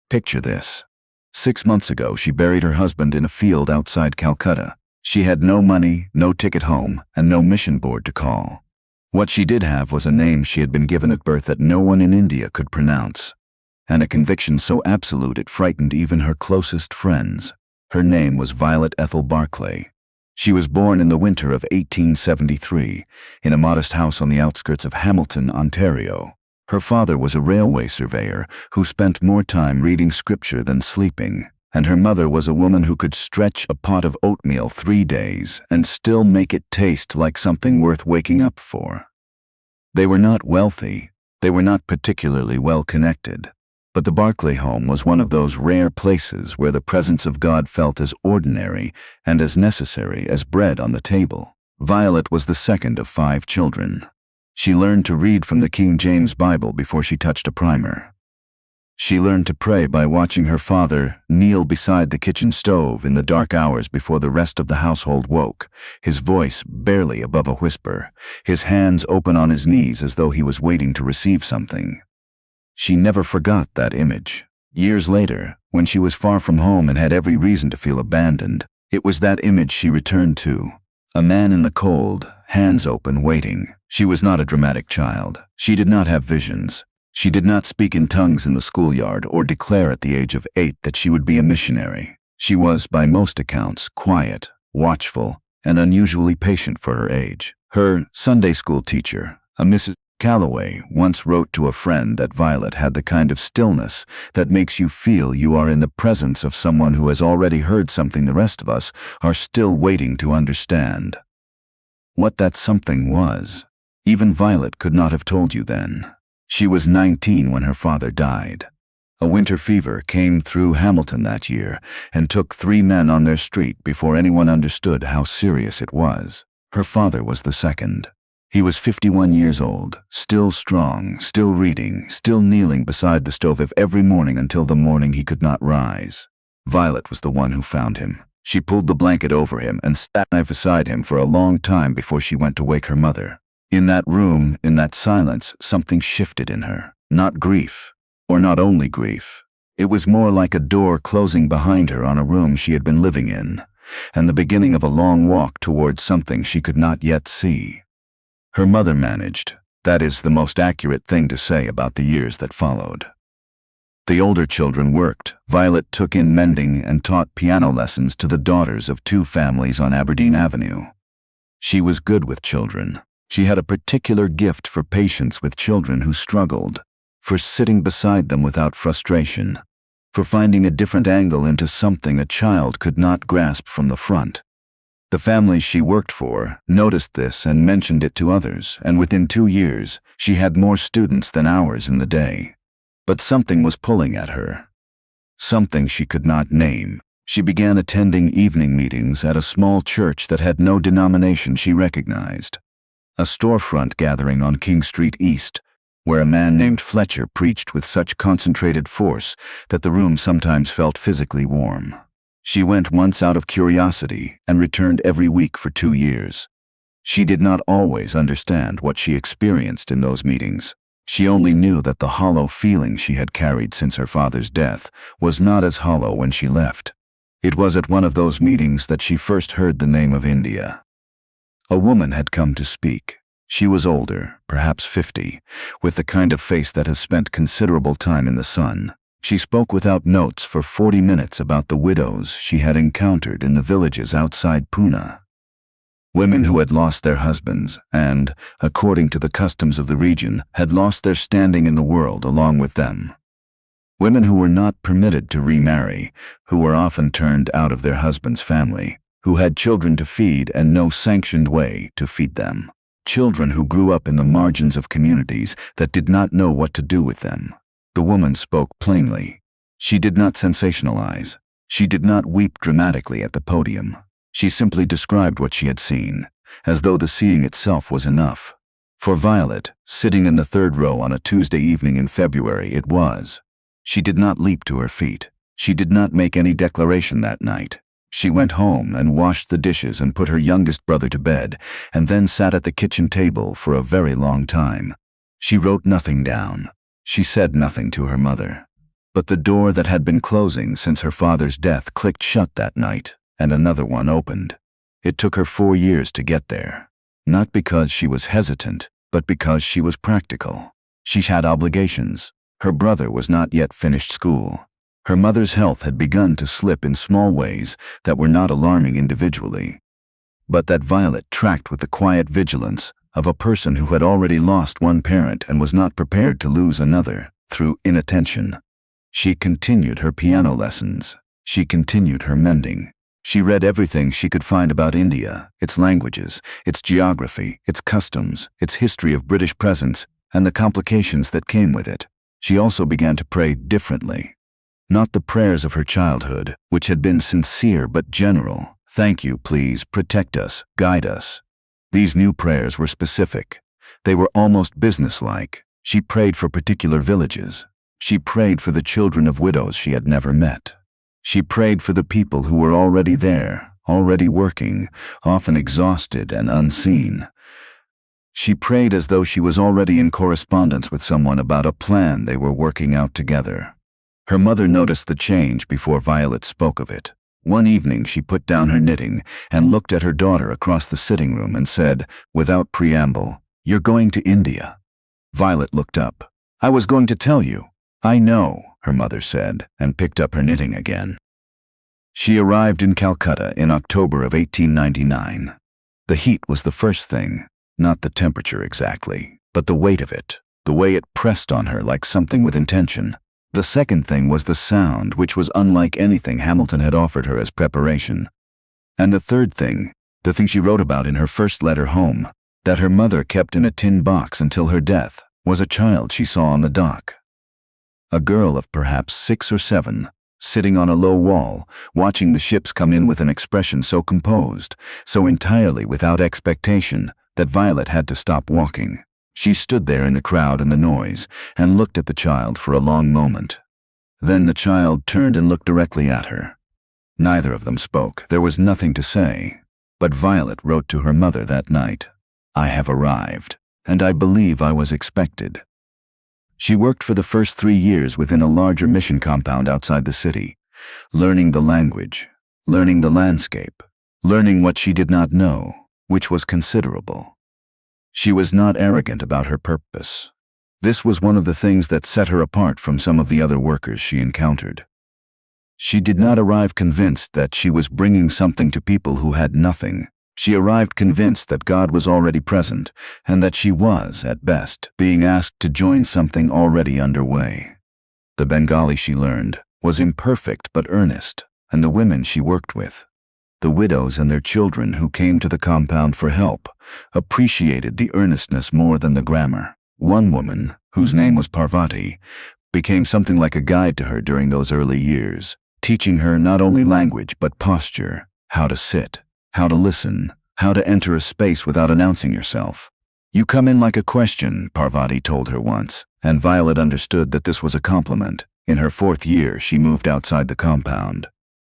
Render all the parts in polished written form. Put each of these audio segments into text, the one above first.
Picture this. 6 months ago, she buried her husband in a field outside Calcutta. She had no money, no ticket home, and no mission board to call. What she did have was a name she had been given at birth that no one in India could pronounce, and a conviction so absolute it frightened even her closest friends. Her name was Violet Barclay. She was born in the winter of 1873 in a modest house on the outskirts of Hamilton, Ontario. Her father was a railway surveyor who spent more time reading scripture than sleeping, and her mother was a woman who could stretch a pot of oatmeal 3 days and still make it taste like something worth waking up for. They were not wealthy, they were not particularly well connected, but the Barclay home was one of those rare places where the presence of God felt as ordinary and as necessary as bread on the table. Violet was the second of 5 children. She learned to read from the King James Bible before she touched a primer. She learned to pray by watching her father kneel beside the kitchen stove in the dark hours before the rest of the household woke, his voice barely above a whisper, his hands open on his knees as though he was waiting to receive something. She never forgot that image. Years later, when she was far from home and had every reason to feel abandoned, it was that image she returned to. A man in the cold, hands open, waiting. She was not a dramatic child. She did not have visions. She did not speak in tongues in the schoolyard or declare at the age of 8 that she would be a missionary. She was, by most accounts, quiet, watchful, and unusually patient for her age. Her Sunday school teacher, a Mrs. Calloway, once wrote to a friend that Violet had the kind of stillness that makes you feel you are in the presence of someone who has already heard something the rest of us are still waiting to understand. What that something was, even Violet could not have told you then. She was 19 when her father died. A winter fever came through Hamilton that year and took 3 men on their street before anyone understood how serious it was. Her father was the second. He was 51 years old, still strong, still reading, still kneeling beside the stove every morning until the morning he could not rise. Violet was the one who found him. She pulled the blanket over him and sat beside him for a long time before she went to wake her mother. In that room, in that silence, something shifted in her. Not grief, or not only grief. It was more like a door closing behind her on a room she had been living in, and the beginning of a long walk towards something she could not yet see. Her mother managed. That is the most accurate thing to say about the years that followed. The older children worked. Violet took in mending and taught piano lessons to the daughters of 2 families on Aberdeen Avenue. She was good with children. She had a particular gift for patience with children who struggled, for sitting beside them without frustration, for finding a different angle into something a child could not grasp from the front. The families she worked for noticed this and mentioned it to others, and within 2 years, she had more students than hours in the day. But something was pulling at her. Something she could not name. She began attending evening meetings at a small church that had no denomination she recognized. A storefront gathering on King Street East, where a man named Fletcher preached with such concentrated force that the room sometimes felt physically warm. She went once out of curiosity and returned every week for 2 years. She did not always understand what she experienced in those meetings. She only knew that the hollow feeling she had carried since her father's death was not as hollow when she left. It was at one of those meetings that she first heard the name of India. A woman had come to speak. She was older, perhaps 50, with the kind of face that has spent considerable time in the sun. She spoke without notes for 40 minutes about the widows she had encountered in the villages outside Pune. Women who had lost their husbands and, according to the customs of the region, had lost their standing in the world along with them. Women who were not permitted to remarry, who were often turned out of their husband's family, who had children to feed and no sanctioned way to feed them. Children who grew up in the margins of communities that did not know what to do with them. The woman spoke plainly. She did not sensationalize. She did not weep dramatically at the podium. She simply described what she had seen, as though the seeing itself was enough. For Violet, sitting in the 3rd row on a Tuesday evening in February, it was. She did not leap to her feet. She did not make any declaration that night. She went home and washed the dishes and put her youngest brother to bed, and then sat at the kitchen table for a very long time. She wrote nothing down. She said nothing to her mother. But the door that had been closing since her father's death clicked shut that night, and another one opened. It took her 4 years to get there. Not because she was hesitant, but because she was practical. She had obligations. Her brother was not yet finished school. Her mother's health had begun to slip in small ways that were not alarming individually, but that Violet tracked with the quiet vigilance of a person who had already lost one parent and was not prepared to lose another through inattention. She continued her piano lessons. She continued her mending. She read everything she could find about India, its languages, its geography, its customs, its history of British presence, and the complications that came with it. She also began to pray differently. Not the prayers of her childhood, which had been sincere but general. Thank you, please, protect us, guide us. These new prayers were specific. They were almost businesslike. She prayed for particular villages. She prayed for the children of widows she had never met. She prayed for the people who were already there, already working, often exhausted and unseen. She prayed as though she was already in correspondence with someone about a plan they were working out together. Her mother noticed the change before Violet spoke of it. One evening she put down her knitting and looked at her daughter across the sitting room and said, without preamble, "You're going to India." Violet looked up. "I was going to tell you." "I know," her mother said, and picked up her knitting again. She arrived in Calcutta in October of 1899. The heat was the first thing, not the temperature exactly, but the weight of it, the way it pressed on her like something with intention. The second thing was the sound, which was unlike anything Hamilton had offered her as preparation. And the third thing, the thing she wrote about in her first letter home, that her mother kept in a tin box until her death, was a child she saw on the dock. A girl of perhaps 6 or 7, sitting on a low wall, watching the ships come in with an expression so composed, so entirely without expectation, that Violet had to stop walking. She stood there in the crowd and the noise, and looked at the child for a long moment. Then the child turned and looked directly at her. Neither of them spoke. There was nothing to say. But Violet wrote to her mother that night, "I have arrived, and I believe I was expected." She worked for the first 3 years within a larger mission compound outside the city, learning the language, learning the landscape, learning what she did not know, which was considerable. She was not arrogant about her purpose. This was one of the things that set her apart from some of the other workers she encountered. She did not arrive convinced that she was bringing something to people who had nothing. She arrived convinced that God was already present, and that she was, at best, being asked to join something already underway. The Bengali she learned was imperfect but earnest, and the women she worked with, the widows and their children who came to the compound for help, appreciated the earnestness more than the grammar. One woman, whose name was Parvati, became something like a guide to her during those early years, teaching her not only language but posture, how to sit, how to listen, how to enter a space without announcing yourself. "You come in like a question," Parvati told her once, and Violet understood that this was a compliment. In her 4th year, she moved outside the compound.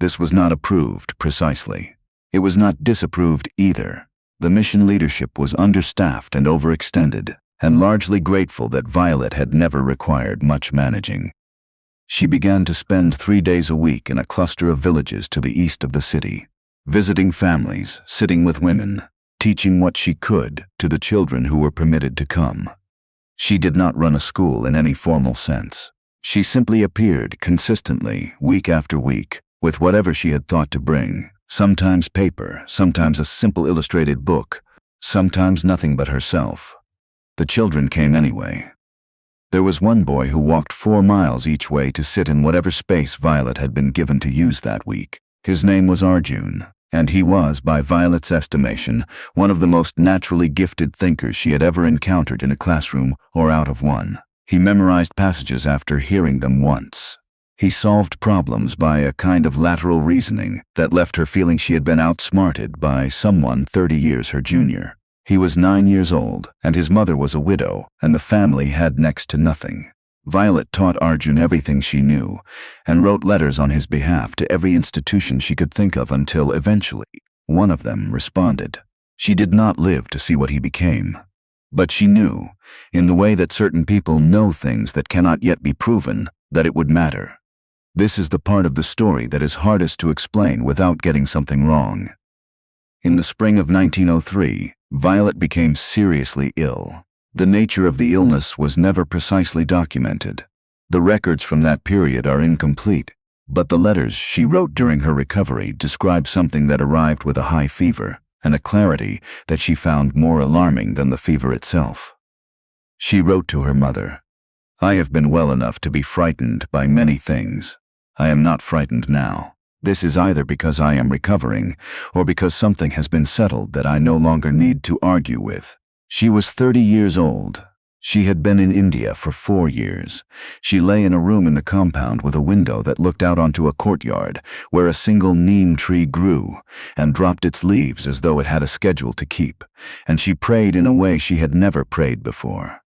This was not approved, precisely. It was not disapproved either. The mission leadership was understaffed and overextended, and largely grateful that Violet had never required much managing. She began to spend 3 days a week in a cluster of villages to the east of the city, visiting families, sitting with women, teaching what she could to the children who were permitted to come. She did not run a school in any formal sense. She simply appeared consistently, week after week, with whatever she had thought to bring, sometimes paper, sometimes a simple illustrated book, sometimes nothing but herself. The children came anyway. There was one boy who walked 4 miles each way to sit in whatever space Violet had been given to use that week. His name was Arjun, and he was, by Violet's estimation, one of the most naturally gifted thinkers she had ever encountered in a classroom or out of one. He memorized passages after hearing them once. He solved problems by a kind of lateral reasoning that left her feeling she had been outsmarted by someone 30 years her junior. He was 9 years old, and his mother was a widow, and the family had next to nothing. Violet taught Arjun everything she knew, and wrote letters on his behalf to every institution she could think of until, eventually, one of them responded. She did not live to see what he became. But she knew, in the way that certain people know things that cannot yet be proven, that it would matter. This is the part of the story that is hardest to explain without getting something wrong. In the spring of 1903, Violet became seriously ill. The nature of the illness was never precisely documented. The records from that period are incomplete, but the letters she wrote during her recovery describe something that arrived with a high fever and a clarity that she found more alarming than the fever itself. She wrote to her mother, "I have been well enough to be frightened by many things. I am not frightened now. This is either because I am recovering or because something has been settled that I no longer need to argue with." She was 30 years old. She had been in India for 4 years. She lay in a room in the compound with a window that looked out onto a courtyard where a single neem tree grew and dropped its leaves as though it had a schedule to keep, and she prayed in a way she had never prayed before.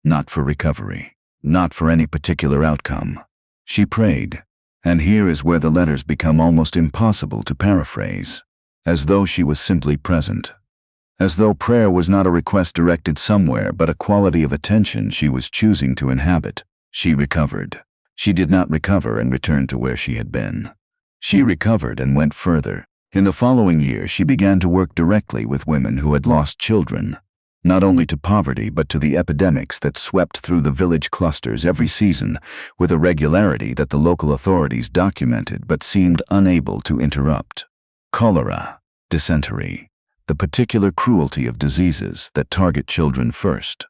Not for recovery, not for any particular outcome. She prayed, and here is where the letters become almost impossible to paraphrase, as though she was simply present. As though prayer was not a request directed somewhere but a quality of attention she was choosing to inhabit. She recovered. She did not recover and return to where she had been. She recovered and went further. In the following year, she began to work directly with women who had lost children, not only to poverty but to the epidemics that swept through the village clusters every season with a regularity that the local authorities documented but seemed unable to interrupt. Cholera, dysentery, the particular cruelty of diseases that target children first.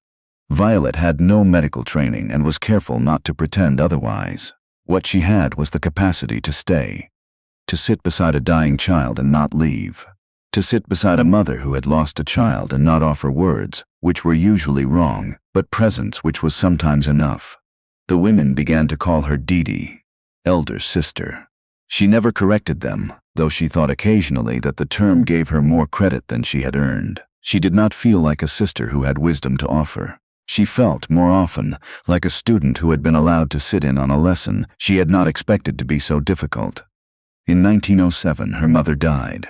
Violet had no medical training and was careful not to pretend otherwise. What she had was the capacity to stay, to sit beside a dying child and not leave, to sit beside a mother who had lost a child and not offer words, which were usually wrong, but presence which was sometimes enough. The women began to call her Didi, elder sister. She never corrected them, though she thought occasionally that the term gave her more credit than she had earned. She did not feel like a sister who had wisdom to offer. She felt, more often, like a student who had been allowed to sit in on a lesson she had not expected to be so difficult. In 1907, her mother died.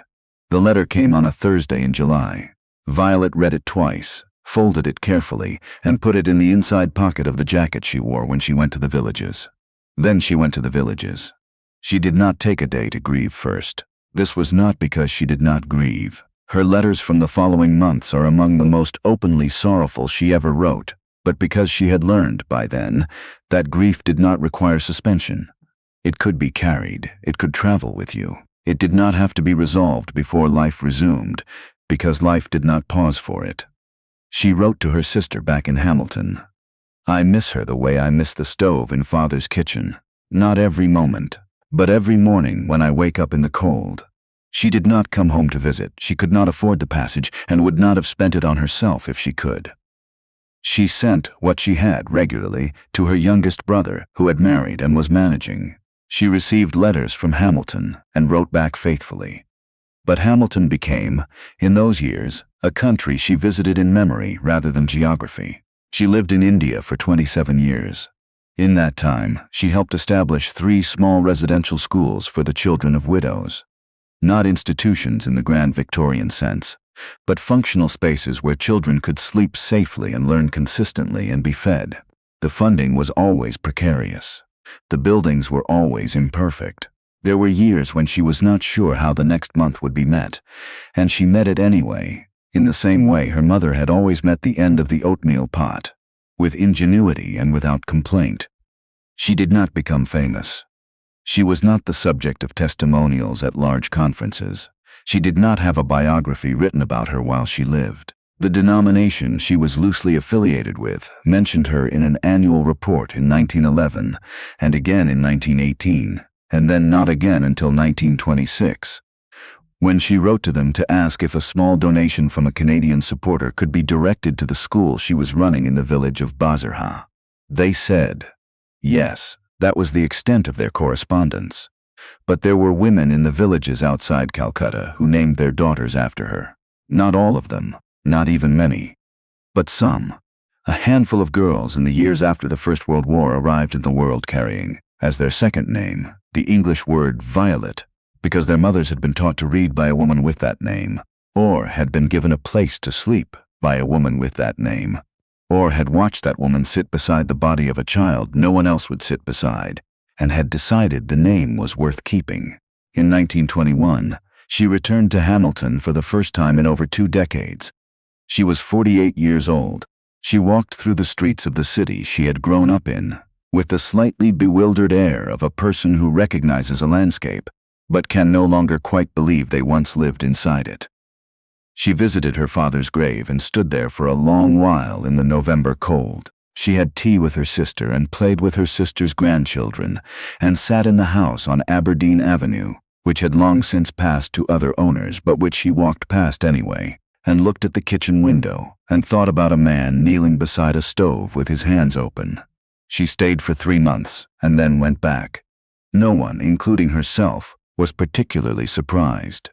The letter came on a Thursday in July. Violet read it twice, folded it carefully, and put it in the inside pocket of the jacket she wore when she went to the villages. Then she went to the villages. She did not take a day to grieve first. This was not because she did not grieve. Her letters from the following months are among the most openly sorrowful she ever wrote, but because she had learned, by then, that grief did not require suspension. It could be carried, it could travel with you. It did not have to be resolved before life resumed, because life did not pause for it. She wrote to her sister back in Hamilton, "I miss her the way I miss the stove in Father's kitchen. Not every moment, but every morning when I wake up in the cold." She did not come home to visit. She could not afford the passage and would not have spent it on herself if she could. She sent what she had regularly to her youngest brother, who had married and was managing. She received letters from Hamilton and wrote back faithfully. But Hamilton became, in those years, a country she visited in memory rather than geography. She lived in India for 27 years. In that time, she helped establish 3 small residential schools for the children of widows. Not institutions in the grand Victorian sense, but functional spaces where children could sleep safely and learn consistently and be fed. The funding was always precarious. The buildings were always imperfect. There were years when she was not sure how the next month would be met, and she met it anyway, in the same way her mother had always met the end of the oatmeal pot, with ingenuity and without complaint. She did not become famous. She was not the subject of testimonials at large conferences. She did not have a biography written about her while she lived. The denomination she was loosely affiliated with mentioned her in an annual report in 1911 and again in 1918, and then not again until 1926, when she wrote to them to ask if a small donation from a Canadian supporter could be directed to the school she was running in the village of Bazarha. They said yes. That was the extent of their correspondence. But there were women in the villages outside Calcutta who named their daughters after her. Not all of them, not even many, but some. A handful of girls in the years after the First World War arrived in the world carrying, as their second name, the English word Violet, because their mothers had been taught to read by a woman with that name, or had been given a place to sleep by a woman with that name. or had watched that woman sit beside the body of a child no one else would sit beside, and had decided the name was worth keeping. In 1921, she returned to Hamilton for the first time in over 2 decades. She was 48 years old. She walked through the streets of the city she had grown up in, with the slightly bewildered air of a person who recognizes a landscape, but can no longer quite believe they once lived inside it. She visited her father's grave and stood there for a long while in the November cold. She had tea with her sister and played with her sister's grandchildren, and sat in the house on Aberdeen Avenue, which had long since passed to other owners but which she walked past anyway, and looked at the kitchen window and thought about a man kneeling beside a stove with his hands open. She stayed for 3 months and then went back. No one, including herself, was particularly surprised.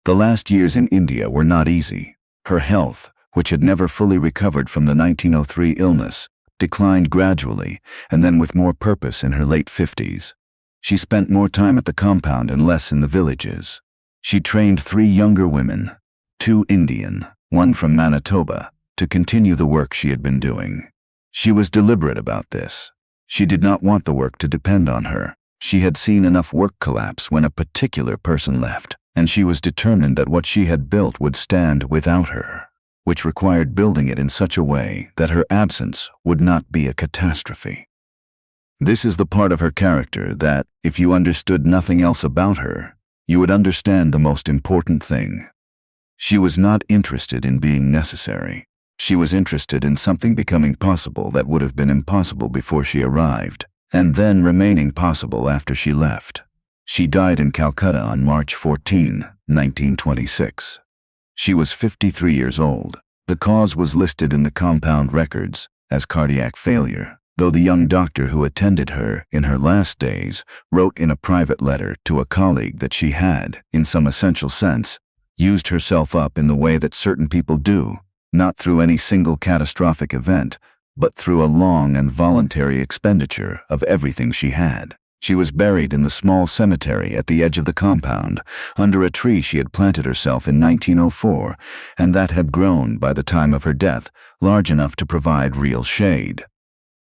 The last years in India were not easy. Her health, which had never fully recovered from the 1903 illness, declined gradually, and then with more purpose in her late 50s. She spent more time at the compound and less in the villages. She trained 3 younger women, 2 Indian, 1 from Manitoba, to continue the work she had been doing. She was deliberate about this. She did not want the work to depend on her. She had seen enough work collapse when a particular person left, and she was determined that what she had built would stand without her, which required building it in such a way that her absence would not be a catastrophe. This is the part of her character that, if you understood nothing else about her, you would understand the most important thing. She was not interested in being necessary. She was interested in something becoming possible that would have been impossible before she arrived, and then remaining possible after she left. She died in Calcutta on March 14, 1926. She was 53 years old. The cause was listed in the compound records as cardiac failure, though the young doctor who attended her in her last days wrote in a private letter to a colleague that she had, in some essential sense, used herself up in the way that certain people do, not through any single catastrophic event, but through a long and voluntary expenditure of everything she had. She was buried in the small cemetery at the edge of the compound, under a tree she had planted herself in 1904, and that had grown by the time of her death, large enough to provide real shade.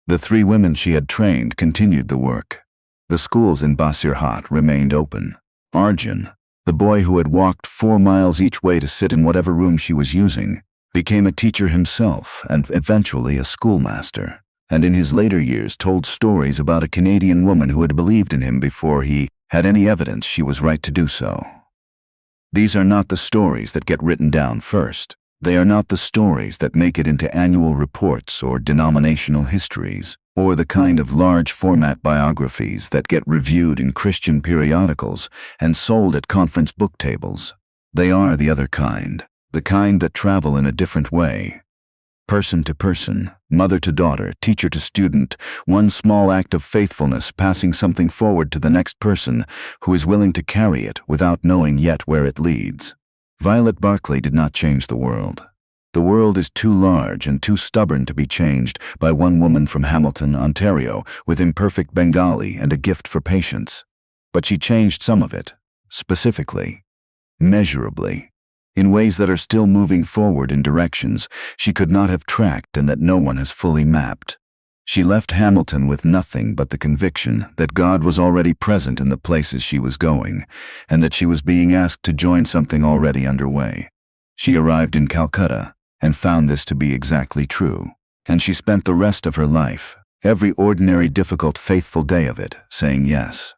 The 3 women she had trained continued the work. The schools in Basirhat remained open. Arjun, the boy who had walked 4 miles each way to sit in whatever room she was using, became a teacher himself and eventually a schoolmaster, and in his later years told stories about a Canadian woman who had believed in him before he had any evidence she was right to do so. These are not the stories that get written down first. They are not the stories that make it into annual reports or denominational histories, or the kind of large-format biographies that get reviewed in Christian periodicals and sold at conference book tables. They are the other kind, the kind that travel in a different way. Person to person, mother to daughter, teacher to student, one small act of faithfulness passing something forward to the next person who is willing to carry it without knowing yet where it leads. Violet Barclay did not change the world. The world is too large and too stubborn to be changed by one woman from Hamilton, Ontario, with imperfect Bengali and a gift for patience. But she changed some of it, specifically, measurably, in ways that are still moving forward in directions she could not have tracked and that no one has fully mapped. She left Hamilton with nothing but the conviction that God was already present in the places she was going, and that she was being asked to join something already underway. She arrived in Calcutta and found this to be exactly true, and she spent the rest of her life, every ordinary, difficult, faithful day of it, saying yes.